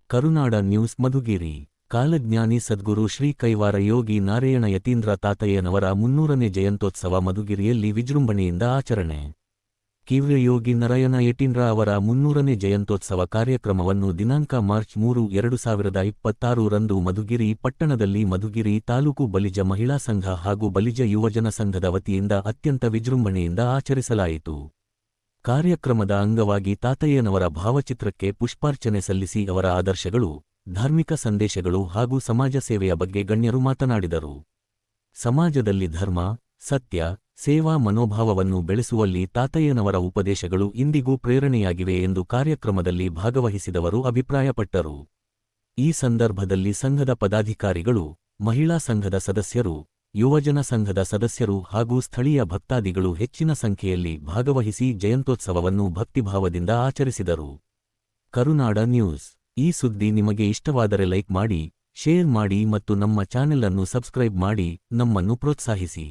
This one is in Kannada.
ಕರುನಾಡ ನ್ಯೂಸ್ ಮಧುಗಿರಿ. ಕಾಲಜ್ಞಾನಿ ಸದ್ಗುರು ಶ್ರೀ ಕೈವಾರ ಯೋಗಿ ನಾರಾಯಣ ಯತೀಂದ್ರ ತಾತಯ್ಯನವರ 300ನೇ ಜಯಂತ್ಯೋತ್ಸವ ಮಧುಗಿರಿಯಲ್ಲಿ ವಿಜೃಂಭಣೆಯಿಂದ ಆಚರಣೆ. ಕಿವ್ಯ ಯೋಗಿ ನಾರಾಯಣ ಯತೀಂದ್ರ ಅವರ 300ನೇ ಜಯಂತ್ಯೋತ್ಸವ ಕಾರ್ಯಕ್ರಮವನ್ನು ದಿನಾಂಕ ಮಾರ್ಚ್ 3, 2026 ರಂದು ಮಧುಗಿರಿ ಪಟ್ಟಣದಲ್ಲಿ ಮಧುಗಿರಿ ತಾಲೂಕು ಬಲಿಜ ಮಹಿಳಾ ಸಂಘ ಹಾಗೂ ಬಲಿಜ ಯುವಜನ ಸಂಘದ ವತಿಯಿಂದ ಅತ್ಯಂತ ವಿಜೃಂಭಣೆಯಿಂದ ಆಚರಿಸಲಾಯಿತು. ಕಾರ್ಯಕ್ರಮದ ಅಂಗವಾಗಿ ತಾತಯ್ಯನವರ ಭಾವಚಿತ್ರಕ್ಕೆ ಪುಷ್ಪಾರ್ಚನೆ ಸಲ್ಲಿಸಿ ಅವರ ಆದರ್ಶಗಳು, ಧಾರ್ಮಿಕ ಸಂದೇಶಗಳು ಹಾಗೂ ಸಮಾಜ ಸೇವೆಯ ಬಗ್ಗೆ ಗಣ್ಯರು ಮಾತನಾಡಿದರು. ಸಮಾಜದಲ್ಲಿ ಧರ್ಮ, ಸತ್ಯ, ಸೇವಾ ಮನೋಭಾವವನ್ನು ಬೆಳೆಸುವಲ್ಲಿ ತಾತಯ್ಯನವರ ಉಪದೇಶಗಳು ಇಂದಿಗೂ ಪ್ರೇರಣೆಯಾಗಿವೆ ಎಂದು ಕಾರ್ಯಕ್ರಮದಲ್ಲಿ ಭಾಗವಹಿಸಿದವರು ಅಭಿಪ್ರಾಯಪಟ್ಟರು. ಈ ಸಂದರ್ಭದಲ್ಲಿ ಸಂಘದ ಪದಾಧಿಕಾರಿಗಳು, ಮಹಿಳಾ ಸಂಘದ ಸದಸ್ಯರು, ಯುವಜನ ಸಂಘದ ಸದಸ್ಯರು ಹಾಗೂ ಸ್ಥಳೀಯ ಭಕ್ತಾದಿಗಳು ಹೆಚ್ಚಿನ ಸಂಖ್ಯೆಯಲ್ಲಿ ಭಾಗವಹಿಸಿ ಜಯಂತ್ಯೋತ್ಸವವನ್ನು ಭಕ್ತಿಭಾವದಿಂದ ಆಚರಿಸಿದರು. ಕರುನಾಡ ನ್ಯೂಸ್. ಈ ಸುದ್ದಿ ನಿಮಗೆ ಇಷ್ಟವಾದರೆ ಲೈಕ್ ಮಾಡಿ, ಶೇರ್ ಮಾಡಿ ಮತ್ತು ನಮ್ಮ ಚಾನೆಲ್ ಅನ್ನು ಸಬ್ಸ್ಕ್ರೈಬ್ ಮಾಡಿ, ನಮ್ಮನ್ನು ಪ್ರೋತ್ಸಾಹಿಸಿ.